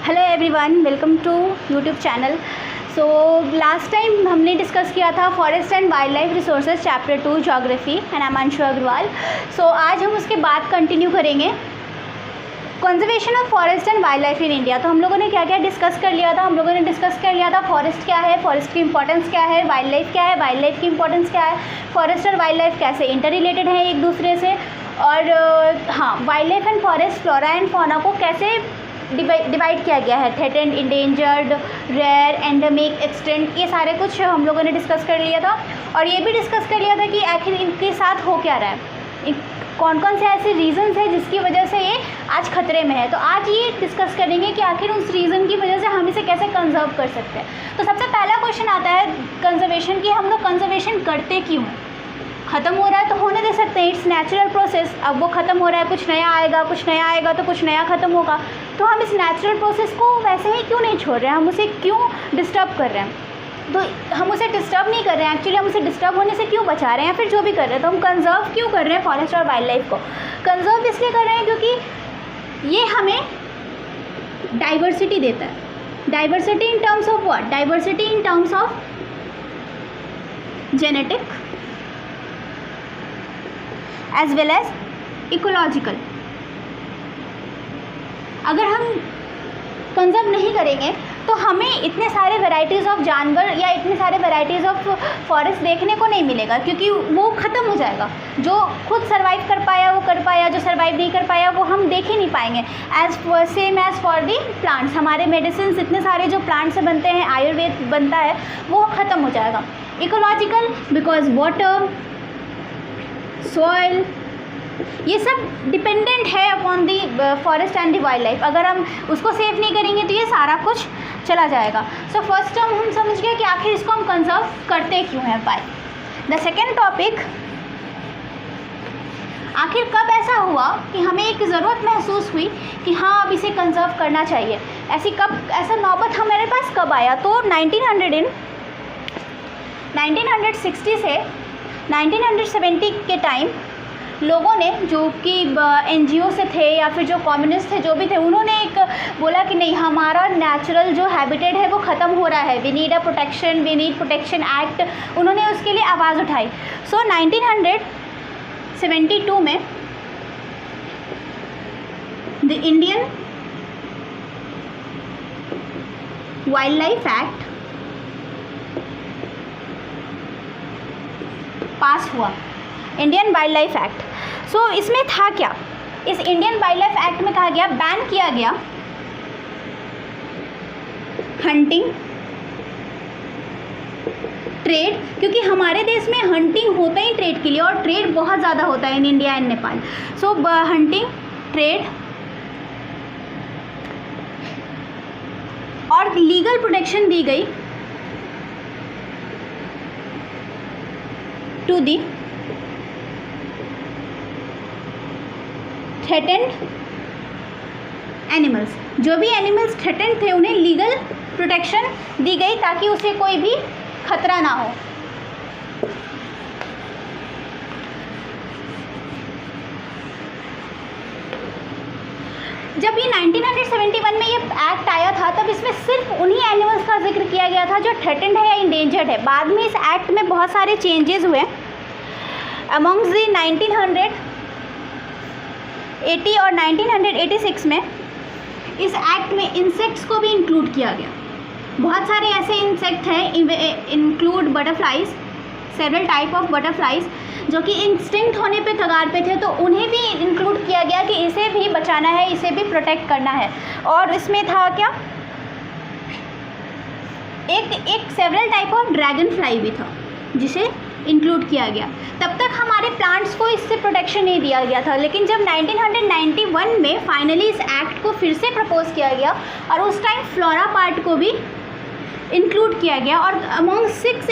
Hello everyone, welcome to YouTube channel. So last time हमने discuss किया था forest and wildlife resources chapter 2 geography and I am Anshu Agarwal. So आज हम उसके बाद कंटिन्यू करेंगे conservation of forest and wildlife in India. तो हम लोगों ने क्या क्या डिस्कस कर लिया था? हम लोगों ने डिस्कस कर लिया था फॉरेस्ट क्या है, फॉरेस्ट की इंपॉर्टेंस क्या है, वाइल्ड लाइफ क्या है, वाइल्ड लाइफ की इंपॉर्टेंस क्या है, फॉरेस्ट और वाइल्ड लाइफ कैसे इंटर रिलेटेड है एक दूसरे से, और हाँ, wildlife and forest, flora and fauna को कैसे डिवाइड किया गया है, threatened, endangered, rare, endemic, extinct, ये सारे कुछ हम लोगों ने डिस्कस कर लिया था। और ये भी डिस्कस कर लिया था कि आखिर इनके साथ हो क्या रहा है, कौन कौन से ऐसे रीज़न्स हैं जिसकी वजह से ये आज खतरे में है। तो आज ये डिस्कस करेंगे कि आखिर उस रीज़न की वजह से हम इसे कैसे कंजर्व कर सकते हैं। तो सबसे पहला क्वेश्चन आता है कंजर्वेशन की, हम लोग कंजर्वेशन करते क्यों? ख़त्म हो रहा है तो होने दे सकते हैं, इट्स नेचुरल प्रोसेस। अब वो ख़त्म हो रहा है, कुछ नया आएगा, कुछ नया आएगा तो कुछ नया ख़त्म होगा। तो हम इस नेचुरल प्रोसेस को वैसे ही क्यों नहीं छोड़ रहे हैं, हम उसे क्यों डिस्टर्ब कर रहे हैं? तो हम उसे डिस्टर्ब नहीं कर रहे हैं, एक्चुअली हम उसे डिस्टर्ब होने से क्यों बचा रहे हैं, फिर जो भी कर रहे हैं। तो हम कंजर्व क्यों कर रहे हैं फॉरेस्ट और वाइल्ड लाइफ को? कंजर्व इसलिए कर रहे हैं क्योंकि ये हमें डाइवर्सिटी देता है। Diversity in terms of what? Diversity in terms of genetic as well as ecological. अगर हम कंजर्व नहीं करेंगे तो हमें इतने सारे वैरायटीज़ ऑफ जानवर या इतने सारे वैरायटीज़ ऑफ फॉरेस्ट देखने को नहीं मिलेगा, क्योंकि वो ख़त्म हो जाएगा। जो खुद सर्वाइव कर पाया वो कर पाया, जो सर्वाइव नहीं कर पाया वो हम देख ही नहीं पाएंगे। Same as for the plants, हमारे मेडिसिन इतने सारे जो प्लांट से बनते हैं, आयुर्वेद बनता है, वो ख़त्म हो जाएगा। इकोलॉजिकल बिकॉज वाटर, सॉइल, ये सब डिपेंडेंट है upon the forest and the wild life. अगर हम उसको सेव नहीं करेंगे तो ये सारा कुछ चला जाएगा। सो फर्स्ट टर्म हम समझ गए कि आखिर इसको हम कंजर्व करते क्यों हैं। बाय द सेकेंड टॉपिक, आखिर कब ऐसा हुआ कि हमें एक ज़रूरत महसूस हुई कि हाँ अब इसे कंजर्व करना चाहिए। ऐसा नौबत हमारे पास कब आया? तो 1960 से 1970 के टाइम लोगों ने, जो कि NGO से थे या फिर जो कम्युनिस्ट थे, जो भी थे, उन्होंने एक बोला कि नहीं, हमारा नेचुरल जो हैबिटेट है वो ख़त्म हो रहा है, वी नीड प्रोटेक्शन एक्ट। उन्होंने उसके लिए आवाज़ उठाई। सो 1972 में the Indian wild life act पास हुआ, इंडियन वाइल्ड लाइफ एक्ट। सो इसमें था क्या? इस इंडियन वाइल्ड लाइफ एक्ट में कहा गया, बैन किया गया हंटिंग, ट्रेड, क्योंकि हमारे देश में हंटिंग होता ही ट्रेड के लिए, और ट्रेड बहुत ज़्यादा होता है in India and Nepal. So hunting, trade और लीगल प्रोटेक्शन दी गई टू दी थ्रेटेंड एनिमल्स। जो भी एनिमल्स थ्रेटेंड थे उन्हें लीगल प्रोटेक्शन दी गई ताकि उसे कोई भी खतरा ना हो। जब ये 1971 में ये एक्ट आया था तब इसमें सिर्फ उन्हीं एनिमल्स का जिक्र किया गया था जो थ्रेटेंड है या इंडेंजर्ड है। बाद में इस एक्ट में बहुत सारे चेंजेस हुए। अमॉन्ग्स दी 1980 और 1986 में इस एक्ट में इंसेक्ट्स को भी इंक्लूड किया गया। बहुत सारे ऐसे इंसेक्ट हैं, include butterflies, several type of butterflies जो कि इंस्टिंक्ट होने पे कगार पे थे, तो उन्हें भी इंक्लूड किया गया कि इसे भी बचाना है, इसे भी प्रोटेक्ट करना है। और इसमें था क्या, एक several type of dragon fly भी था जिसे इंक्लूड किया गया। तब तक हमारे प्लांट्स को इससे प्रोटेक्शन नहीं दिया गया था, लेकिन जब 1991 में फाइनली इस एक्ट को फिर से प्रपोज किया गया और उस टाइम फ्लोरा पार्ट को भी इंक्लूड किया गया, और अमॉन्ग 6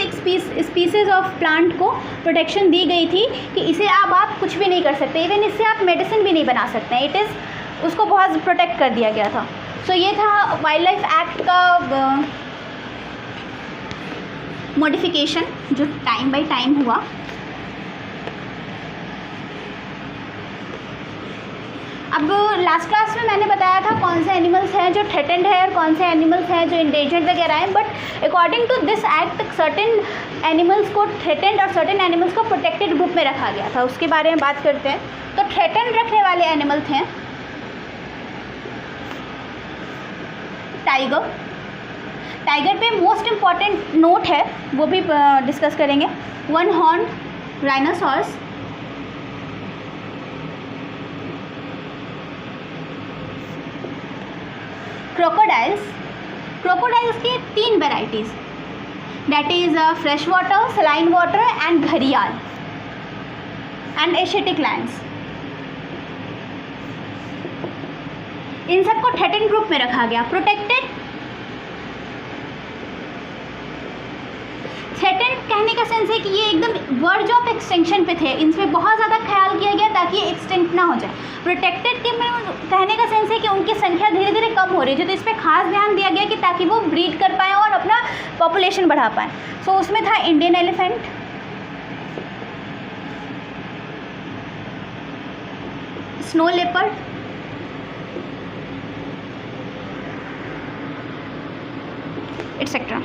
स्पीसीज ऑफ प्लांट को प्रोटेक्शन दी गई थी कि इसे अब आप कुछ भी नहीं कर सकते, इवन इससे आप मेडिसिन भी नहीं बना सकते हैं। उसको बहुत प्रोटेक्ट कर दिया गया था। सो ये था वाइल्ड लाइफ एक्ट का मॉडिफिकेशन जो टाइम बाय टाइम हुआ। अब लास्ट क्लास में मैंने बताया था कौन से एनिमल्स हैं जो थ्रेटेंड है और कौन से एनिमल्स हैं जो इंडेंजर्ड वगैरह हैं, but according to this act certain animals को थ्रेटेंड और सर्टेन एनिमल्स को प्रोटेक्टेड ग्रुप में रखा गया था। उसके बारे में बात करते हैं। तो थ्रेटेंड रखने वाले एनिमल्स हैं टाइगर। टाइगर पे मोस्ट इम्पॉर्टेंट नोट है, वो भी डिस्कस करेंगे। One horn rhinoceros, crocodiles. Crocodiles की 3 varieties, that is fresh water, saline water and घड़ियाल एंड एशियाटिक लैंड्स। इन सबको थ्रेटेंड ग्रुप में रखा गया। प्रोटेक्टेड, थ्रेटेंड कहने का सेंस है कि ये एकदम वर्ज ऑफ एक्सटेंशन पे थे, इनमें बहुत ज़्यादा ख्याल किया गया ताकि ये एक्सटेंट ना हो जाए। प्रोटेक्टेड के में कहने का सेंस है कि उनकी संख्या धीरे धीरे कम हो रही थी, तो इस पर खास ध्यान दिया गया कि ताकि वो ब्रीड कर पाएँ और अपना पॉपुलेशन बढ़ा पाएँ। सो उसमें था Indian elephant, snow leopard, etcetera.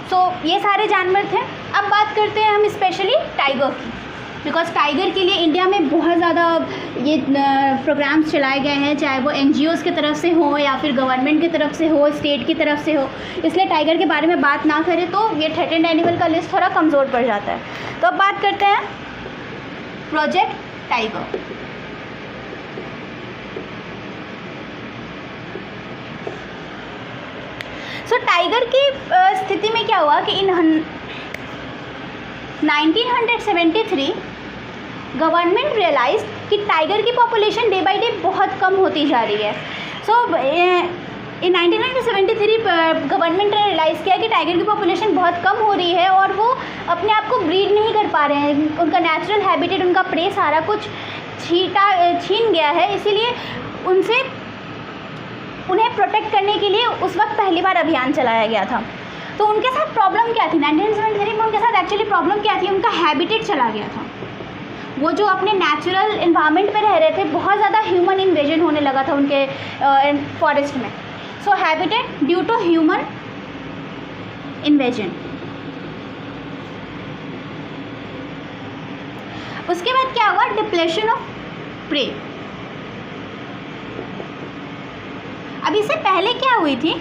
So ये सारे जानवर थे। अब बात करते हैं हम स्पेशली टाइगर की, बिकॉज टाइगर के लिए इंडिया में बहुत ज़्यादा ये प्रोग्राम्स चलाए गए हैं, चाहे वो NGOs की तरफ से हो या फिर गवर्नमेंट की तरफ से हो, स्टेट की तरफ से हो। इसलिए टाइगर के बारे में बात ना करें तो ये थ्रेटेंड एनिमल का लिस्ट थोड़ा कमज़ोर पड़ जाता है। तो अब बात करते हैं प्रोजेक्ट टाइगर। सो टाइगर की स्थिति में क्या हुआ कि इन 1973 गवर्नमेंट रियलाइज कि टाइगर की पॉपुलेशन डे बाय डे बहुत कम होती जा रही है। सो इन 1973 गवर्नमेंट ने रियलाइज़ किया कि टाइगर की पॉपुलेशन बहुत कम हो रही है और वो अपने आप को ब्रीड नहीं कर पा रहे हैं, उनका नेचुरल हैबिटेट, उनका प्रे सारा कुछ छीन गया है। इसीलिए उन्हें प्रोटेक्ट करने के लिए उस वक्त पहली बार अभियान चलाया गया था। तो उनके साथ प्रॉब्लम क्या थी 1973 में? उनके साथ एक्चुअली प्रॉब्लम क्या थी? उनका हैबिटेट चला गया था। वो जो अपने नेचुरल इन्वायरमेंट पे रह रहे थे, बहुत ज़्यादा ह्यूमन इन्वेजन होने लगा था उनके फॉरेस्ट में। So habitat due to human invasion. उसके बाद क्या हुआ? Depletion of prey. अब इससे पहले क्या हुई थी?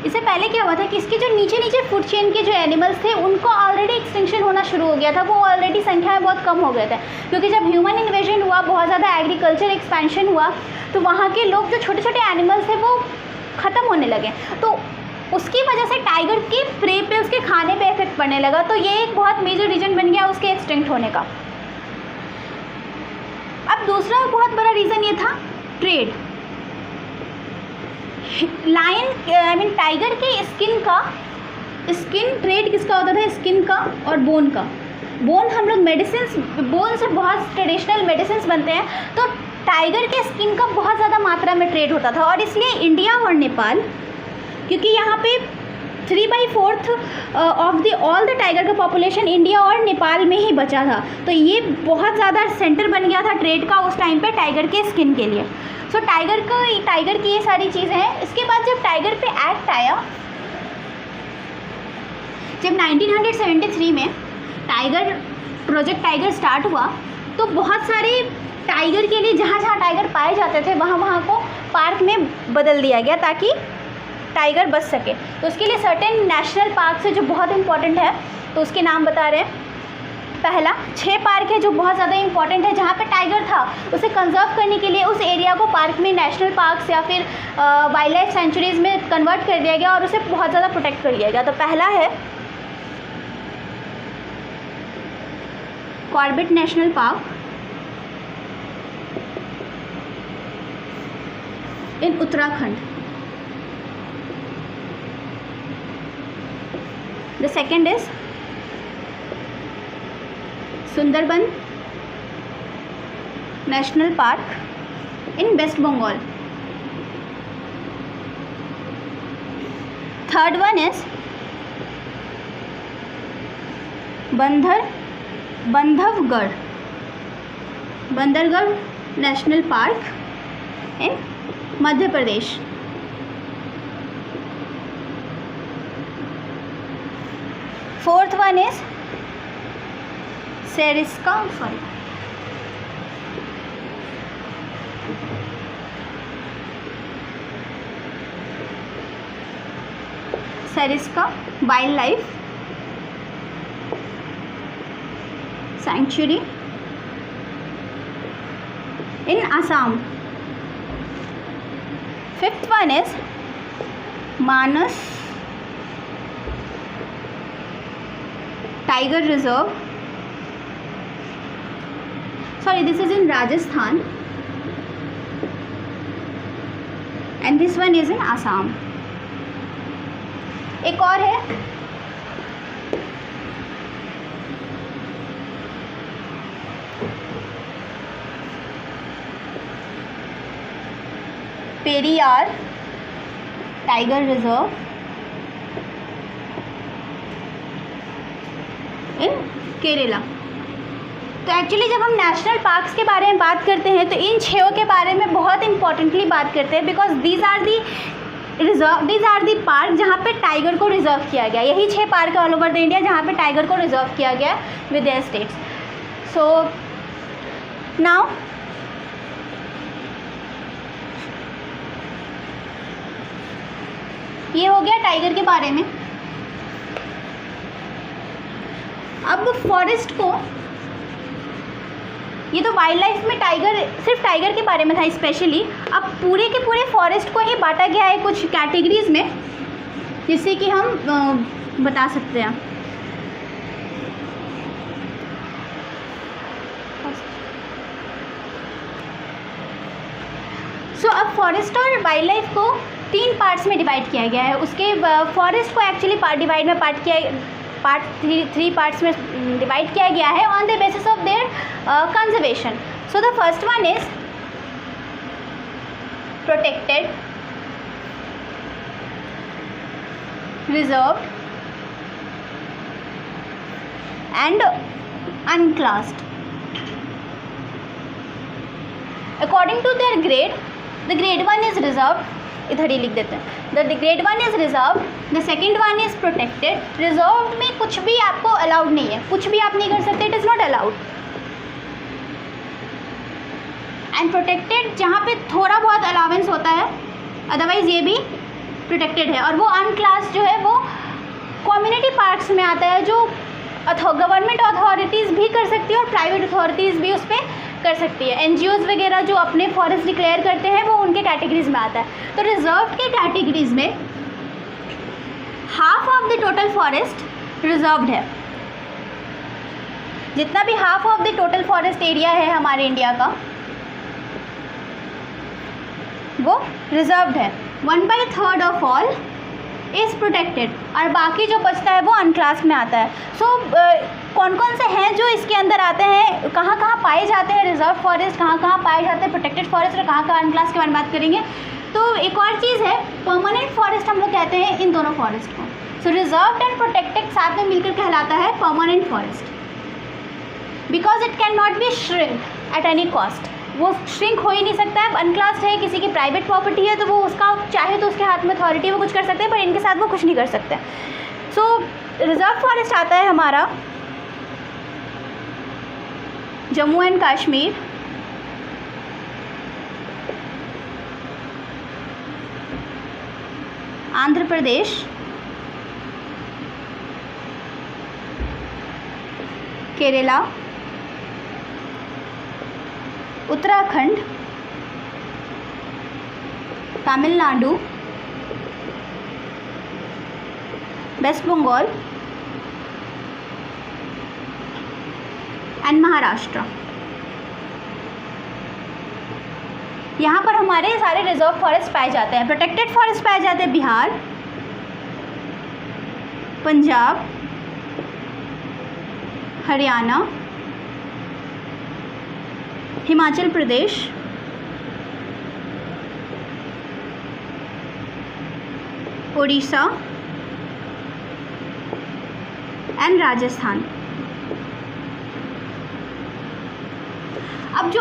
इससे पहले क्या हुआ था कि इसके जो नीचे फूड चेन के जो एनिमल्स थे उनको ऑलरेडी एक्सटिंक्शन होना शुरू हो गया था। वो ऑलरेडी संख्या में बहुत कम हो गए थे, क्योंकि जब ह्यूमन इन्वेजन हुआ, बहुत ज़्यादा एग्रीकल्चर एक्सपेंशन हुआ, तो वहाँ के लोग जो छोटे छोटे एनिमल्स थे वो ख़त्म होने लगे। तो उसकी वजह से टाइगर की प्रे पे, उसके खाने पे इफेक्ट पड़ने लगा। तो ये एक बहुत मेजर रीज़न बन गया उसके एक्सटिंक्ट होने का। अब दूसरा बहुत बड़ा रीज़न ये था ट्रेड। टाइगर के स्किन ट्रेड किसका होता था? स्किन का और बोन का। बोन हम लोग बोन से बहुत ट्रेडिशनल मेडिसिन बनते हैं, तो टाइगर के स्किन का बहुत ज़्यादा मात्रा में ट्रेड होता था। और इसलिए इंडिया और नेपाल, क्योंकि यहाँ पे 3/4 ऑफ ऑल द टाइगर का पॉपुलेशन इंडिया और नेपाल में ही बचा था, तो ये बहुत ज़्यादा सेंटर बन गया था ट्रेड का उस टाइम पे टाइगर के स्किन के लिए। सो टाइगर की ये सारी चीज़ें हैं। इसके बाद जब टाइगर पे एक्ट आया, जब 1973 में प्रोजेक्ट टाइगर स्टार्ट हुआ, तो बहुत सारे टाइगर के लिए जहाँ टाइगर पाए जाते थे वहाँ को पार्क में बदल दिया गया ताकि टाइगर बच सके। तो उसके लिए सर्टेन नेशनल पार्क है जो बहुत इंपॉर्टेंट है, तो उसके नाम बता रहे हैं। पहला 6 पार्क है जो बहुत ज़्यादा इंपॉर्टेंट है, जहाँ पे टाइगर था उसे कंजर्व करने के लिए उस एरिया को पार्क में नेशनल पार्क्स या फिर वाइल्ड लाइफ सेंचुरीज़ में कन्वर्ट कर दिया गया और उसे बहुत ज़्यादा प्रोटेक्ट कर दिया गया। तो पहला है Corbett national park in Uttarakhand. The second is Sundarban national park in West Bengal. Third one is Bandhavgarh Bandargarh national park in Madhya Pradesh. Fourth one is Sariska wildlife sanctuary in Assam. Fifth one is Manas tiger reserve, sorry this is in Rajasthan and this one is in Assam। एक और है Periyar tiger reserve in Kerala. तो actually जब हम national parks के बारे में बात करते हैं तो इन 6 के बारे में बहुत इंपॉर्टेंटली बात करते हैं, because these are the park जहाँ पे टाइगर को रिजर्व किया गया। यही 6 park all over the India जहाँ पे टाइगर को रिजर्व किया गया with their states. So now ये हो गया टाइगर के बारे में। अब फॉरेस्ट को, ये तो वाइल्ड लाइफ में टाइगर, सिर्फ टाइगर के बारे में था स्पेशली। अब पूरे के पूरे फॉरेस्ट को ही बांटा गया है कुछ कैटेगरीज में, जिससे कि हम बता सकते हैं। सो अब फॉरेस्ट और वाइल्ड लाइफ को 3 पार्ट्स में डिवाइड किया गया है। उसके फॉरेस्ट को एक्चुअली थ्री पार्ट्स में डिवाइड किया गया है on the basis of their conservation. So the first one is protected, reserved and unclassed according to their grade. The grade 1 is reserved, इधर ही लिख देते हैं। The grade 1 is reserve, the second one is protected. Reserve में कुछ भी आपको allowed नहीं है, कुछ भी आप नहीं कर सकते, it is not allowed. And protected जहाँ पे थोड़ा बहुत अलाउंस होता है, अदरवाइज ये भी प्रोटेक्टेड है। और वो अनक्लास जो है वो कम्युनिटी पार्क्स में आता है, जो गवर्नमेंट अथॉरिटीज़ भी कर सकती है और प्राइवेट अथॉरिटीज़ भी उस पर कर सकती है। एनजीओज वगैरह जो अपने फॉरेस्ट डिक्लेयर करते हैं वो उनके कैटेगरीज में आता है। तो रिजर्व के कैटेगरीज में half of the total forest reserved है। जितना भी half of the total forest area है हमारे इंडिया का, वो रिजर्व्ड है। 1/3 ऑफ ऑल इज़ प्रोटेक्टेड, और बाकी जो बचता है वो अनक्लास में आता है। सो कौन कौन से हैं जो इसके अंदर आते हैं, कहाँ कहाँ पाए जाते हैं रिजर्व फॉरेस्ट, कहाँ कहाँ पाए जाते हैं प्रोटेक्टेड फॉरेस्ट, और कहाँ कहाँ अनक्लास के बारे में बात करेंगे। तो एक और चीज़ है, परमानेंट फॉरेस्ट हम लोग कहते हैं इन दोनों फॉरेस्ट को। सो रिजर्व्ड एंड प्रोटेक्टेड साथ में मिलकर कहलाता है permanent forest, because it can not be shrink at any cost. वो श्रिंक हो ही नहीं सकता है। अनक्लास्ड है, किसी की प्राइवेट प्रॉपर्टी है, तो वो उसका चाहे तो उसके हाथ में अथॉरिटी है, वो कुछ कर सकते हैं, पर इनके साथ वो कुछ नहीं कर सकते। सो रिजर्व फॉरेस्ट आता है हमारा Jammu and Kashmir, Andhra Pradesh, Kerala, Uttarakhand, Tamil Nadu, West Bengal and Maharashtra. यहाँ पर हमारे सारे रिजर्व फॉरेस्ट पाए जाते हैं। प्रोटेक्टेड फॉरेस्ट पाए जाते हैं बिहार, पंजाब, हरियाणा, हिमाचल प्रदेश, उड़ीसा एंड राजस्थान। अब जो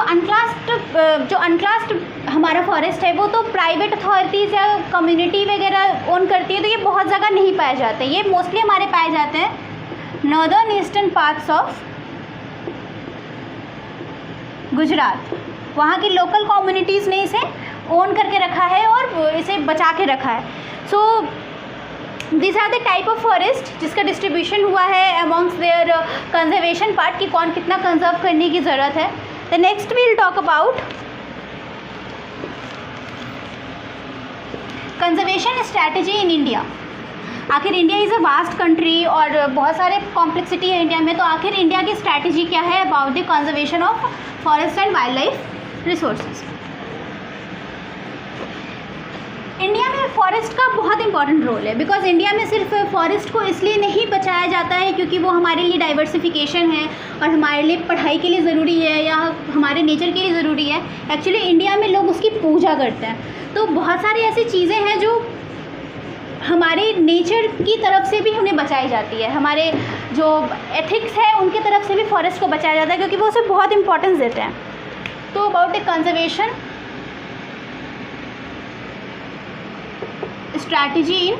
अनक्लास्ड हमारा फॉरेस्ट है वो तो प्राइवेट अथॉरिटीज़ या कम्युनिटी वगैरह ओन करती है, तो ये बहुत जगह नहीं पाए जाते। ये मोस्टली हमारे पाए जाते हैं northern eastern parts of Gujarat. वहाँ की लोकल कम्युनिटीज़ ने इसे ओन करके रखा है और इसे बचा के रखा है। So this are the type of forest जिसका डिस्ट्रीब्यूशन हुआ है अमॉन्ग्स देयर कंजर्वेशन पार्ट कि कौन कितना कंजर्व करने की ज़रूरत है। The next we will talk about conservation strategy in India. आखिर India is a vast country और बहुत सारे कॉम्प्लेक्सिटी है इंडिया में, तो आखिर इंडिया की स्ट्रैटेजी क्या है about the conservation of forest and wildlife resources. India में फॉरेस्ट का बहुत इंपॉर्टेंट रोल है, बिकॉज इंडिया में सिर्फ फॉरेस्ट को इसलिए नहीं बचाया जाता है क्योंकि वो हमारे लिए डाइवर्सिफिकेशन है और हमारे लिए पढ़ाई के लिए ज़रूरी है या हमारे नेचर के लिए ज़रूरी है। एक्चुअली इंडिया में लोग उसकी पूजा करते हैं, तो बहुत सारी ऐसी चीज़ें हैं जो हमारे नेचर की तरफ से भी उन्हें बचाई जाती है। हमारे जो एथिक्स है उनके तरफ से भी फॉरेस्ट को बचाया जाता है क्योंकि वो उसे बहुत इंपॉर्टेंस देते हैं। तो about the conservation strategy in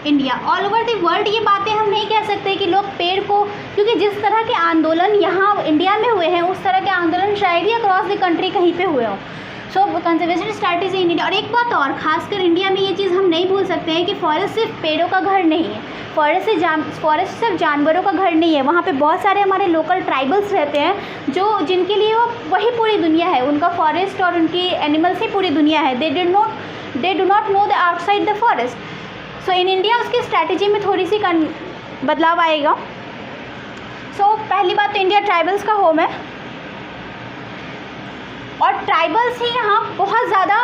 India all over the world, ये बातें हम नहीं कह सकते कि लोग पेड़ को, क्योंकि जिस तरह के आंदोलन यहाँ इंडिया में हुए हैं उस तरह के आंदोलन शायद ही अक्रॉस द कंट्री कहीं पे हुए हों। सो कंजर्वेशन स्ट्रैटेजी इन इंडिया। और एक बात और, खासकर इंडिया में ये चीज़ हम नहीं भूल सकते हैं कि फॉरेस्ट सिर्फ पेड़ों का घर नहीं है, फॉरेस्ट सिर्फ जानवरों का घर नहीं है। वहाँ पे बहुत सारे हमारे लोकल ट्राइबल्स रहते हैं जो जिनके लिए वही पूरी दुनिया है, उनका फॉरेस्ट और उनकी एनिमल्स ही पूरी दुनिया है। They do not know the outside the forest. So in India उसकी स्ट्रैटेजी में थोड़ी सी बदलाव आएगा। सो पहली बात तो इंडिया ट्राइबल्स का होम है और ट्राइबल्स ही यहाँ बहुत ज़्यादा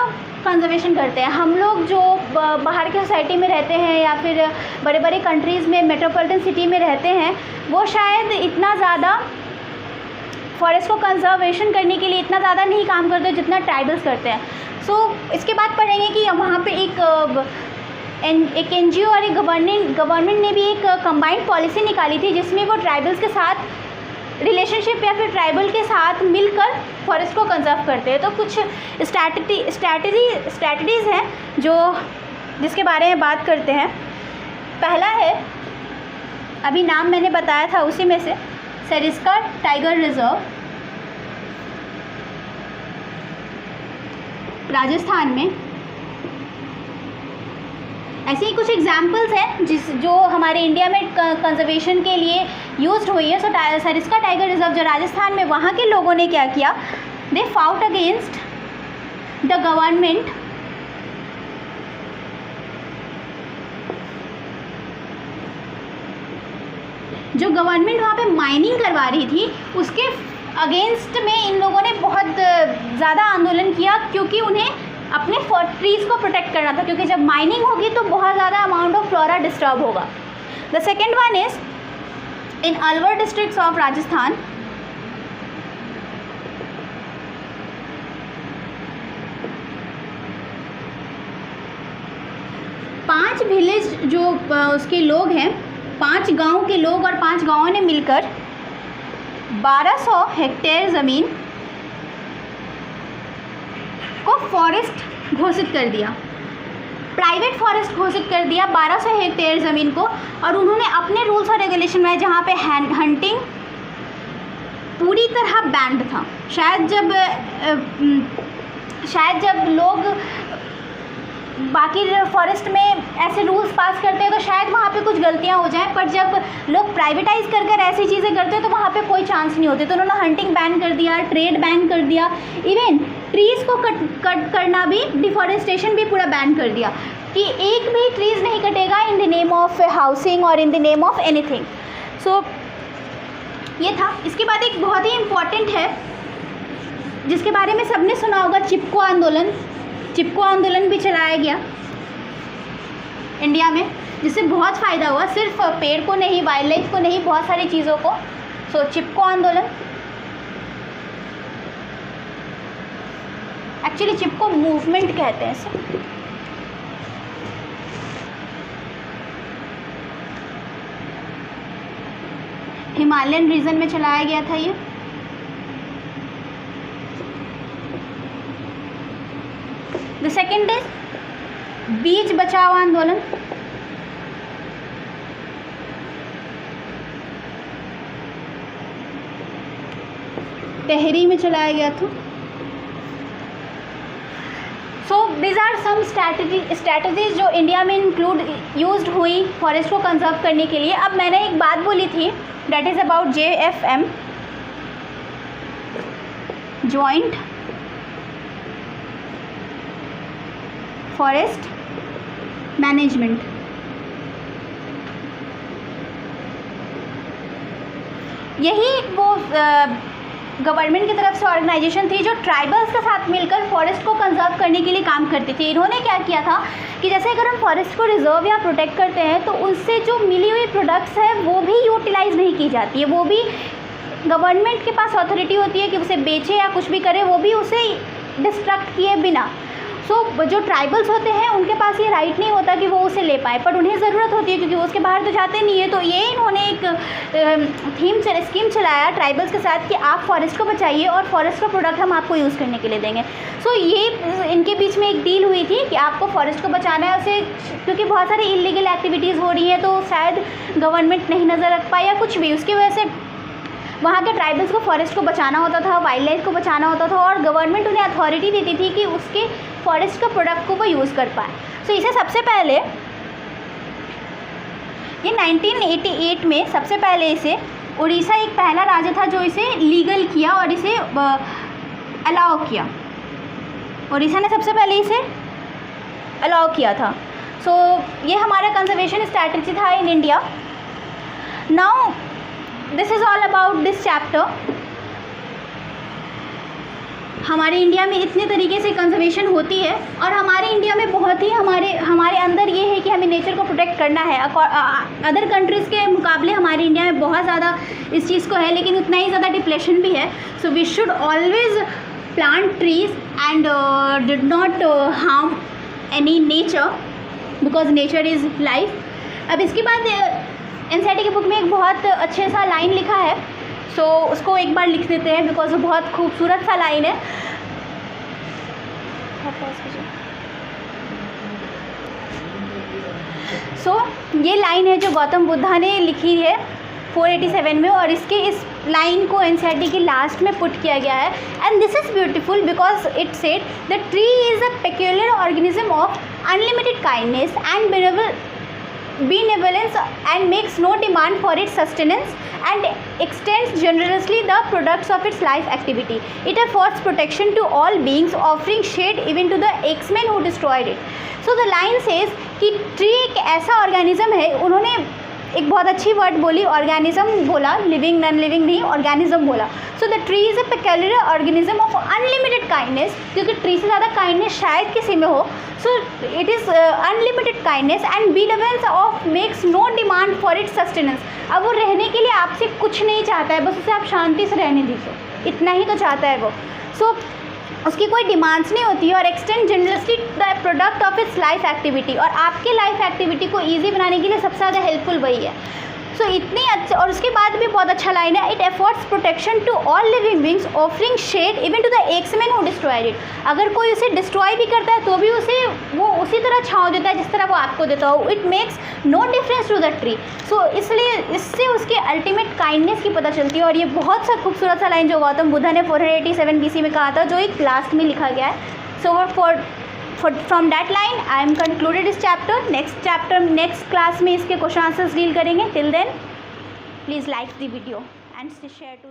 कंजर्वेशन करते हैं। हम लोग जो बाहर की सोसाइटी में रहते हैं या फिर बड़े बड़े कंट्रीज़ में मेट्रोपॉलिटन सिटी में रहते हैं, वो शायद इतना ज़्यादा फॉरेस्ट को कंजर्वेशन करने के लिए इतना ज़्यादा नहीं काम करते जितना ट्राइबल्स करते हैं। सो इसके बाद पढ़ेंगे कि वहाँ पे एक NGO और एक गवर्नमेंट ने भी एक कंबाइंड पॉलिसी निकाली थी जिसमें वो ट्राइबल्स के साथ रिलेशनशिप या फिर ट्राइबल के साथ मिलकर फॉरेस्ट को कंजर्व करते हैं। तो कुछ स्ट्रैटेजीज़ हैं जिसके बारे में बात करते हैं। पहला है, अभी नाम मैंने बताया था उसी में से, सरिस्का टाइगर रिजर्व राजस्थान में। ऐसे ही कुछ एग्जाम्पल्स हैं जो हमारे इंडिया में कंजर्वेशन के लिए यूज्ड हुई है। सो सरिस्का टाइगर रिजर्व जो राजस्थान में, वहाँ के लोगों ने क्या किया, दे फाउट अगेंस्ट द गवर्नमेंट जो गवर्नमेंट वहाँ पे माइनिंग करवा रही थी उसके अगेंस्ट में इन लोगों ने बहुत ज़्यादा आंदोलन किया क्योंकि उन्हें अपने ट्रीज़ को प्रोटेक्ट करना था, क्योंकि जब माइनिंग होगी तो बहुत ज़्यादा अमाउंट ऑफ फ्लोरा डिस्टर्ब होगा। The second one is in Alwar districts of Rajasthan. पांच विलेज जो उसके लोग हैं, 5 गांव के लोग और 5 गांवों ने मिलकर 1200 हेक्टेयर ज़मीन को फॉरेस्ट घोषित कर दिया, प्राइवेट फॉरेस्ट घोषित कर दिया 1200 हेक्टेयर ज़मीन को। और उन्होंने अपने रूल्स और रेगुलेशन में, जहाँ पे हंटिंग पूरी तरह बैंड था। शायद जब लोग बाकी फॉरेस्ट में ऐसे रूल्स पास करते हैं तो शायद वहाँ पे कुछ गलतियाँ हो जाएं, पर जब लोग प्राइवेटाइज कर ऐसी चीज़ें करते हैं तो वहाँ पे कोई चांस नहीं होती। तो उन्होंने हंटिंग बैन कर दिया, ट्रेड बैन कर दिया, इवन ट्रीज़ को कट करना भी, डिफॉरेस्टेशन भी पूरा बैन कर दिया कि एक भी ट्रीज़ नहीं कटेगा in the name of housing और in the name of anything. So ये था। इसके बाद एक बहुत ही इम्पॉर्टेंट है जिसके बारे में सबने सुना होगा, चिपको आंदोलन। चिपको आंदोलन भी चलाया गया इंडिया में, जिससे बहुत फ़ायदा हुआ, सिर्फ पेड़ को नहीं, वाइल्ड लाइफ को नहीं, बहुत सारी चीज़ों को। सो चिपको आंदोलन, एक्चुअली चिपको मूवमेंट कहते हैं इसे। हिमालयन रीजन में चलाया गया था ये। द सेकेंड इज बीच बचाओ आंदोलन, तहरी में चलाया गया था। So this are some strategies जो इंडिया में यूज्ड हुई फॉरेस्ट को कंजर्व करने के लिए। अब मैंने एक बात बोली थी, that is about JFM, joint forest management. यही वो गवर्नमेंट की तरफ से ऑर्गेनाइजेशन थी जो ट्राइबल्स के साथ मिलकर फॉरेस्ट को कंजर्व करने के लिए काम करती थी। इन्होंने क्या किया था कि जैसे अगर हम फॉरेस्ट को रिजर्व या प्रोटेक्ट करते हैं तो उससे जो मिली हुई प्रोडक्ट्स है वो भी यूटिलाइज नहीं की जाती है, वो भी गवर्नमेंट के पास अथॉरिटी होती है कि उसे बेचे या कुछ भी करे, वो भी उसे डिस्ट्रक्ट किए बिना। सो जो ट्राइबल्स होते हैं उनके पास ये राइट नहीं होता कि वो उसे ले पाए, पर उन्हें ज़रूरत होती है क्योंकि वो उसके बाहर तो जाते नहीं है। तो ये इन्होंने एक स्कीम चलाया ट्राइबल्स के साथ कि आप फॉरेस्ट को बचाइए और फॉरेस्ट का प्रोडक्ट हम आपको यूज़ करने के लिए देंगे। सो ये इनके बीच में एक डील हुई थी कि आपको फॉरेस्ट को बचाना है उसे, क्योंकि बहुत सारी इलीगल एक्टिविटीज़ हो रही हैं तो शायद गवर्नमेंट नहीं नज़र रख पाए या कुछ भी, उसकी वजह से वहाँ के ट्राइबल्स को फॉरेस्ट को बचाना होता था, वाइल्ड लाइफ को बचाना होता था और गवर्नमेंट उन्हें अथॉरिटी देती थी कि उसके फॉरेस्ट का प्रोडक्ट को वो यूज़ कर पाए। सो इसे सबसे पहले ये 1988 में सबसे पहले इसे उड़ीसा एक पहला राज्य था जो इसे लीगल किया और इसे अलाउ किया। उड़ीसा ने सबसे पहले इसे अलाउ किया था। सो ये हमारा कंजर्वेशन स्ट्रैटेजी था in India. Now this is all about this chapter. हमारे इंडिया में इतने तरीके से कंजर्वेशन होती है और हमारे इंडिया में बहुत ही हमारे अंदर ये है कि हमें नेचर को प्रोटेक्ट करना है। अदर कंट्रीज़ के मुकाबले हमारे इंडिया में बहुत ज़्यादा इस चीज़ को है, लेकिन उतना ही ज़्यादा डिप्लेशन भी है। So we should always plant trees and did not harm any nature because nature is life. अब इसके बाद NCERT की बुक में एक बहुत अच्छे सा लाइन लिखा है, सो उसको एक बार लिख देते हैं बिकॉज वो बहुत खूबसूरत सा लाइन है। सो ये लाइन है जो गौतम बुद्धा ने लिखी है 487 में और इसके इस लाइन को NCERT की लास्ट में पुट किया गया है। And this is beautiful because it said the tree is a peculiar organism of unlimited kindness and benevolence and makes no demand for its sustenance and extends generously the products of its life activity. It affords protection to all beings, offering shade even to the X-men who destroyed it. So the line says कि tree एक ऐसा organism है, उन्होंने एक बहुत अच्छी word बोली, organism बोला, लिविंग नॉन लिविंग नहीं, ऑर्गेनिज्म बोला। So the tree is a peculiar organism of unlimited kindness, क्योंकि ट्री से ज़्यादा काइंडनेस शायद किसी में हो। So it is unlimited kindness and benevolence of makes no demand for its sustenance. अब वो रहने के लिए आपसे कुछ नहीं चाहता है, बस उसे आप शांति से रहने दीजिए, इतना ही तो चाहता है वो। सो उसकी कोई डिमांड्स नहीं होती है और extend generously the product of its life activity, और आपके लाइफ एक्टिविटी को ईजी बनाने के लिए सबसे ज़्यादा हेल्पफुल वही है। सो इतनी अच्छा, और उसके बाद भी बहुत अच्छा लाइन है, it affords protection to all living beings offering shade even to the axeman who destroyed it. अगर कोई उसे डिस्ट्रॉय भी करता है तो भी उसे वो उसी तरह छाँव देता है जिस तरह वो आपको देता हो। It makes no difference to the tree. So इसलिए इससे उसके अल्टीमेट काइंडनेस की पता चलती है। और ये बहुत सा खूबसूरत सा लाइन जो गौतम बुद्धा ने 487 BC में कहा था, जो एक लास्ट में लिखा गया है। सो from that line I am concluded this chapter. Next class में इसके क्वेश्चन आंसर्स डील करेंगे. Till then please like the video and share to